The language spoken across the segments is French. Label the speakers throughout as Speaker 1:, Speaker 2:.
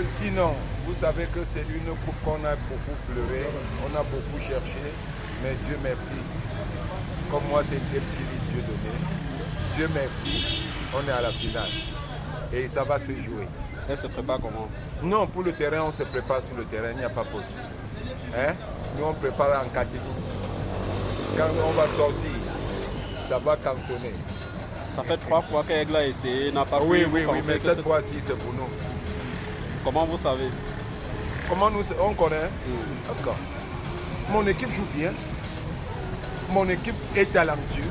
Speaker 1: Sinon, vous savez que c'est une coupe qu'on a beaucoup pleuré, on a beaucoup cherché, mais Dieu merci. Comme moi, c'est des petits Dieu donné. Dieu merci, on est à la finale. Et ça va se jouer.
Speaker 2: Elle se prépare comment?
Speaker 1: Non, pour le terrain, on se prépare sur le terrain, il n'y a pas faute. Hein? Nous, on prépare en catégorie. Quand on va sortir, ça va cantonner.
Speaker 2: Ça fait 3 fois qu'Aigle a essayé, n'a pas pu.
Speaker 1: Oui, mais cette fois-ci, c'est pour nous.
Speaker 2: Comment vous savez?
Speaker 1: Comment nous, on connaît? D'accord. Mon équipe joue bien. Mon équipe est talentueuse.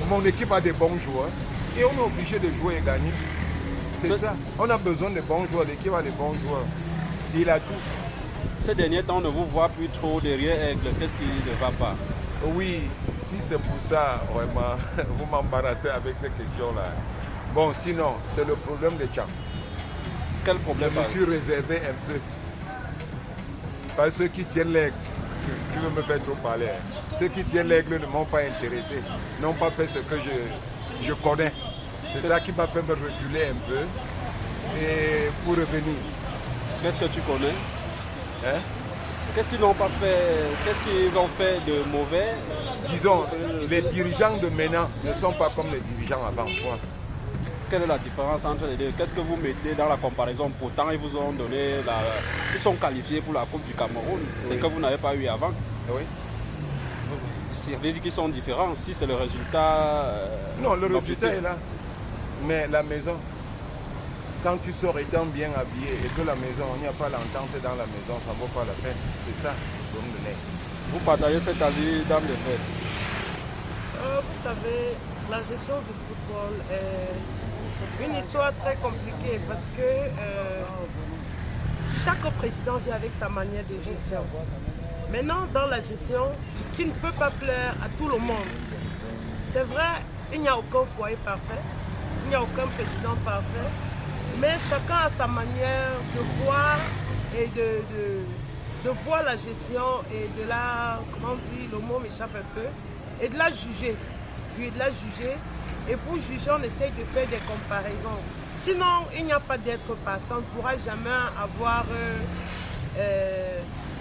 Speaker 1: Mon équipe a des bons joueurs. Et on est obligé de jouer et gagner. C'est ça. On a besoin de bons joueurs. L'équipe a des bons joueurs. Il a tout.
Speaker 2: Ces derniers temps, on ne vous voit plus trop derrière Aigle. Qu'est-ce qui ne va pas?
Speaker 1: Oui, si c'est pour ça, vraiment, vous m'embarrassez avec ces questions-là. Bon, sinon, c'est le problème des champs.
Speaker 2: Quel
Speaker 1: Je
Speaker 2: problème?
Speaker 1: me suis réservé un peu. Parce que ceux qui tiennent l'aigle, tu veux me faire trop parler. Ceux qui tiennent l'aigle ne m'ont pas intéressé, n'ont pas fait ce que je connais. C'est ça qui m'a fait me reculer un peu et pour revenir.
Speaker 2: Qu'est-ce que tu connais?
Speaker 1: Hein?
Speaker 2: Qu'est-ce qu'ils n'ont pas fait? Qu'est-ce qu'ils ont fait de mauvais?
Speaker 1: Disons, les dirigeants de maintenant ne sont pas comme les dirigeants avant. Point.
Speaker 2: Quelle est la différence entre les deux? Qu'est-ce que vous mettez dans la comparaison? Pourtant, ils vous ont donné ils sont qualifiés pour la Coupe du Cameroun. C'est
Speaker 1: Oui.
Speaker 2: que vous n'avez pas eu avant.
Speaker 1: Oui.
Speaker 2: Ça veut dire qu'ils sont différents. Si c'est le résultat.
Speaker 1: Non, le résultat
Speaker 2: objectif.
Speaker 1: est là. Mais la maison, quand tu sors étant bien habillé et que la maison, il n'y a pas l'entente dans la maison, ça ne vaut pas la peine. C'est ça, le problème de l'aigle.
Speaker 2: Vous partagez cet avis, dame de fait.
Speaker 3: Vous savez, la gestion du football est une histoire très compliquée parce que chaque président vient avec sa manière de gestion. Maintenant, dans la gestion, qui ne peut pas plaire à tout le monde. C'est vrai, il n'y a aucun foyer parfait, il n'y a aucun président parfait, mais chacun a sa manière de voir et de voir la gestion et de la, comment on dit, le mot m'échappe un peu, et de la juger. Oui, de la juger. Et pour juger, on essaye de faire des comparaisons. Sinon, il n'y a pas d'être parfait. On ne pourra jamais avoir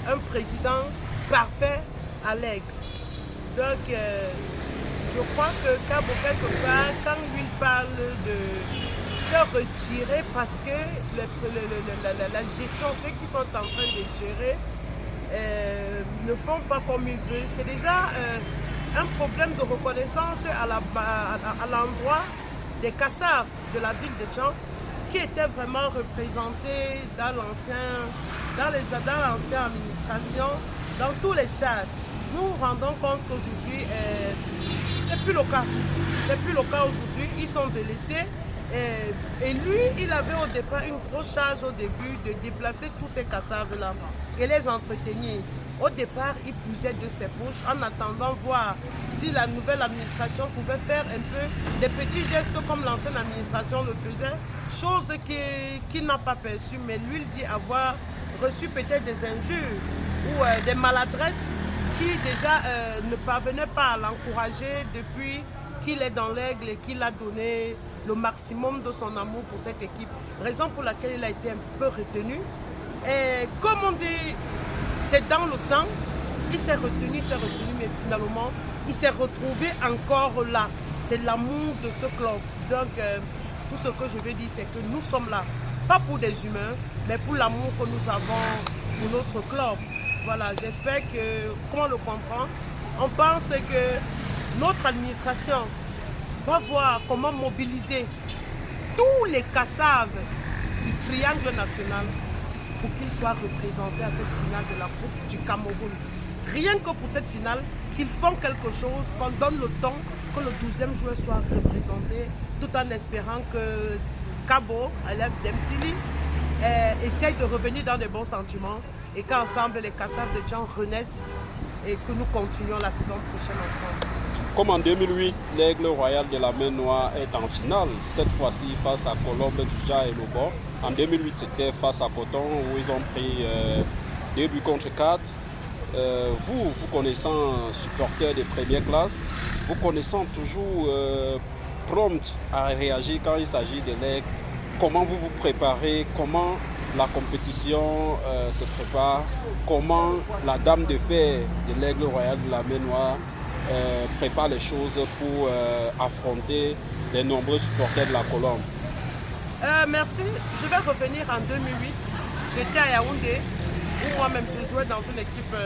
Speaker 3: un président parfait à l'aigle. Donc, je crois que Cabo, quelque part, quand lui parle de se retirer parce que la gestion, ceux qui sont en train de gérer, ne font pas comme ils veulent, c'est déjà un problème de reconnaissance à l'endroit des Kassav de la ville de Tchang qui étaient vraiment représentés dans l'ancienne administration, dans tous les stades. Nous nous rendons compte qu'aujourd'hui, c'est plus le cas. C'est plus le cas aujourd'hui. Ils sont délaissés. Et lui, il avait au départ une grosse charge au début de déplacer tous ces Kassaves-là et les entretenir. Au départ, il puisait de ses poches en attendant voir si la nouvelle administration pouvait faire un peu des petits gestes comme l'ancienne administration le faisait, chose qu'il n'a pas perçue, mais lui il dit avoir reçu peut-être des injures ou des maladresses qui déjà ne parvenaient pas à l'encourager depuis qu'il est dans l'aigle et qu'il a donné le maximum de son amour pour cette équipe. Raison pour laquelle il a été un peu retenu. Et comme on dit, c'est dans le sang, il s'est retenu, mais finalement, il s'est retrouvé encore là. C'est l'amour de ce club. Donc, tout ce que je veux dire, c'est que nous sommes là, pas pour des humains, mais pour l'amour que nous avons pour notre club. Voilà, j'espère que, comment on le comprend, on pense que notre administration va voir comment mobiliser tous les Kassaves du triangle national pour qu'ils soient représentés à cette finale de la Coupe du Cameroun. Rien que pour cette finale, qu'ils font quelque chose, qu'on donne le temps que le 12e joueur soit représenté, tout en espérant que Cabo, alias Demtili, essaye de revenir dans de bons sentiments et qu'ensemble les Kassaves de Tchang renaissent et que nous continuons la saison prochaine ensemble.
Speaker 2: Comme en 2008, l'Aigle Royal de la Mer Noire est en finale, cette fois-ci face à Colombe, Dja et Lobo. En 2008, c'était face à Coton où ils ont pris 2 buts contre 4. Vous connaissant supporter de première classe, vous connaissant toujours prompt à réagir quand il s'agit de l'Aigle, comment vous vous préparez, comment la compétition se prépare. Comment la Dame de Fer de l'Aigle Royal de la Mer Noire prépare les choses pour affronter les nombreux supporters de la Colombe?
Speaker 3: Merci. Je vais revenir en 2008. J'étais à Yaoundé, où moi-même je jouais dans une équipe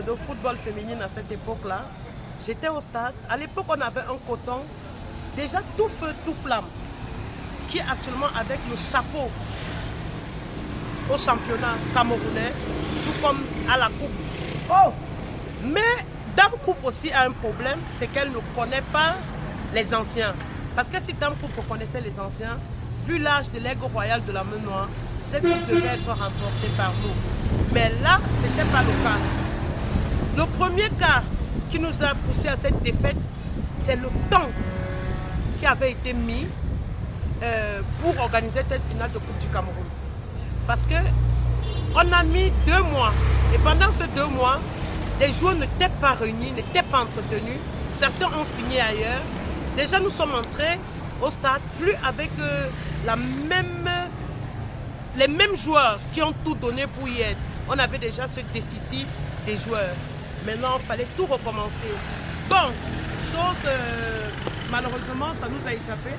Speaker 3: de football féminine à cette époque-là. J'étais au stade. À l'époque, on avait un coton déjà tout feu, tout flamme, qui est actuellement avec le chapeau au championnat camerounais, tout comme à la coupe. Oh! Mais Dame Coupe aussi a un problème, c'est qu'elle ne connaît pas les anciens. Parce que si Dame Coupe connaissait les anciens, vu l'âge de l'Aigle Royal de la Mer Noire, cette coupe devait être remportée par nous. Mais là, ce n'était pas le cas. Le premier cas qui nous a poussé à cette défaite, c'est le temps qui avait été mis pour organiser cette finale de Coupe du Cameroun. Parce qu'on a mis 2 mois. Et pendant ces 2 mois, les joueurs n'étaient pas réunis, n'étaient pas entretenus. Certains ont signé ailleurs. Déjà, nous sommes entrés au stade, plus avec les mêmes joueurs qui ont tout donné pour y être. On avait déjà ce déficit des joueurs. Maintenant, il fallait tout recommencer. Bon, malheureusement, ça nous a échappé.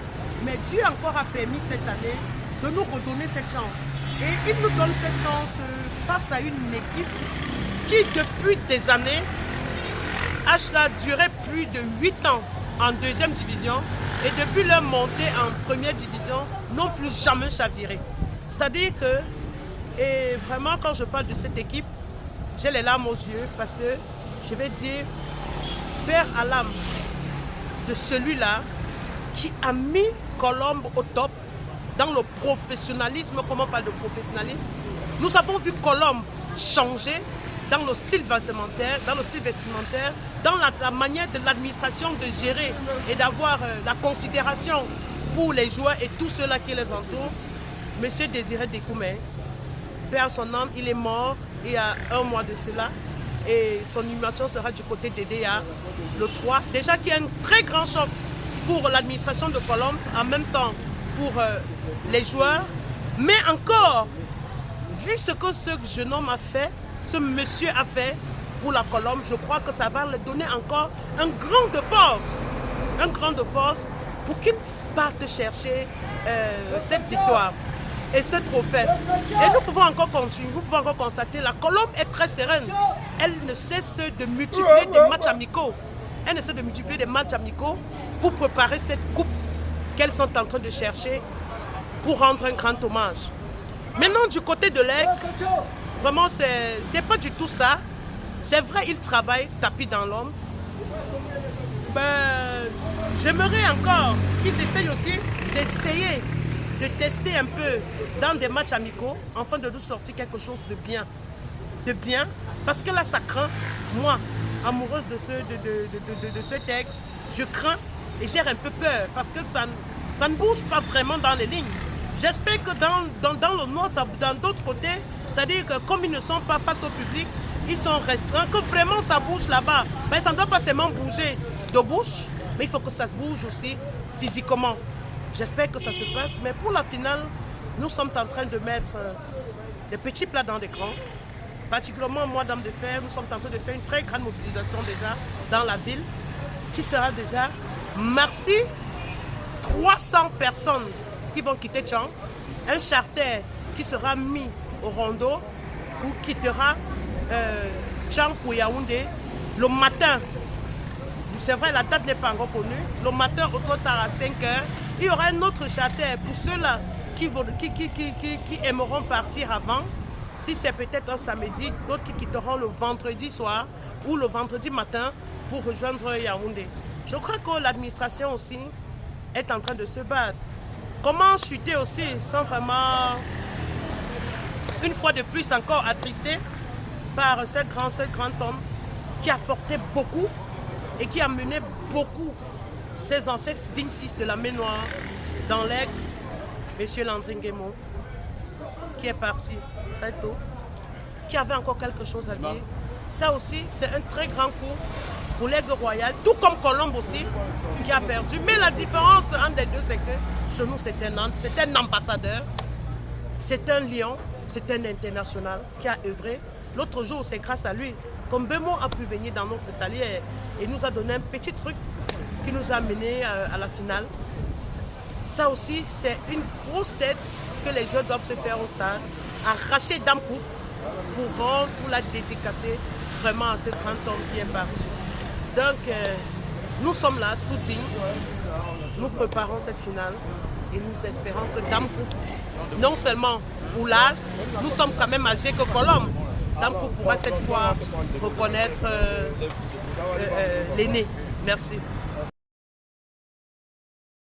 Speaker 3: Mais Dieu encore a permis cette année de nous redonner cette chance. Et il nous donne cette chance face à une équipe qui, depuis des années, a duré plus de 8 ans en 2e division. Et depuis leur montée en 1re division, n'ont plus jamais chaviré. C'est-à-dire que, et vraiment quand je parle de cette équipe, j'ai les larmes aux yeux parce que je vais dire, père à l'âme de celui-là qui a mis Colombe au top dans le professionnalisme. Comment on parle de professionnalisme? Nous avons vu Colombe changer dans le style vestimentaire, dans la manière de l'administration de gérer et d'avoir la considération pour les joueurs et tous ceux-là qui les entourent. Monsieur Désiré Découmé, père son âme, il est mort il y a 1 mois de cela et son inhumation sera du côté d'EDA le 3. Déjà qu'il y a un très grand choc pour l'administration de Colombe, en même temps pour les joueurs. Mais encore, vu ce que ce jeune homme a fait, ce monsieur a fait pour la Colombe, je crois que ça va leur donner encore un grand de force pour qu'ils partent chercher cette victoire et ce trophée. Et nous pouvons encore continuer, vous pouvez encore constater, la Colombe est très sereine. Elle ne cesse de multiplier des matchs amicaux. Elle ne cesse de multiplier des matchs amicaux pour préparer cette coupe qu'elles sont en train de chercher pour rendre un grand hommage. Maintenant, du côté de l'Aigle, vraiment, c'est pas du tout ça. C'est vrai, ils travaillent tapis dans l'ombre. J'aimerais encore qu'ils essayent aussi d'essayer de tester un peu dans des matchs amicaux afin de nous sortir quelque chose de bien. Parce que là, ça craint. Moi, amoureuse de ce Aigle, je crains et j'ai un peu peur parce que ça ne bouge pas vraiment dans les lignes. J'espère que dans le nord, dans d'autres côtés, c'est-à-dire que comme ils ne sont pas face au public, ils sont restreints, que vraiment ça bouge là-bas. Mais ça ne doit pas seulement bouger de bouche, mais il faut que ça bouge aussi physiquement. J'espère que ça se passe, mais pour la finale, nous sommes en train de mettre des petits plats dans des grands. Particulièrement moi, Dame de Fer, nous sommes en train de faire une très grande mobilisation déjà dans la ville, qui sera déjà, merci, 300 personnes qui vont quitter Tchang, un charter qui sera mis au Rondo ou quittera Tchang pour Yaoundé le matin. C'est vrai, la date n'est pas encore connue. Le matin, au tard à 5 h, il y aura un autre charter pour ceux-là qui aimeront partir avant. Si c'est peut-être un samedi, d'autres qui quitteront le vendredi soir ou le vendredi matin pour rejoindre Yaoundé. Je crois que l'administration aussi est en train de se battre. Comment chuter aussi sans vraiment, une fois de plus encore, attristé par ce grand homme qui a porté beaucoup et qui a mené beaucoup ses anciens dignes fils de la Mer Noire dans l'Aigle, M. Landry Nguemo, qui est parti très tôt, qui avait encore quelque chose à dire. Ça aussi, c'est un très grand coup pour l'Aigle Royal, tout comme Colombe aussi, qui a perdu. Mais la différence entre les deux, c'est que chez nous, c'est un ambassadeur. C'est un lion, c'est un international qui a œuvré. L'autre jour, c'est grâce à lui qu'Mbemo a pu venir dans notre talier et nous a donné un petit truc qui nous a menés à la finale. Ça aussi, c'est une grosse tête que les joueurs doivent se faire au stade. Arracher Dame Coupe pour la dédicacer vraiment à ce grand homme qui est parti. Donc, nous sommes là, tout dignes. Nous préparons cette finale et nous espérons que Dame Coupe, non seulement pour l'âge, nous sommes quand même âgés que Colombe. Dame Coupe pourra cette fois reconnaître l'aîné. Merci.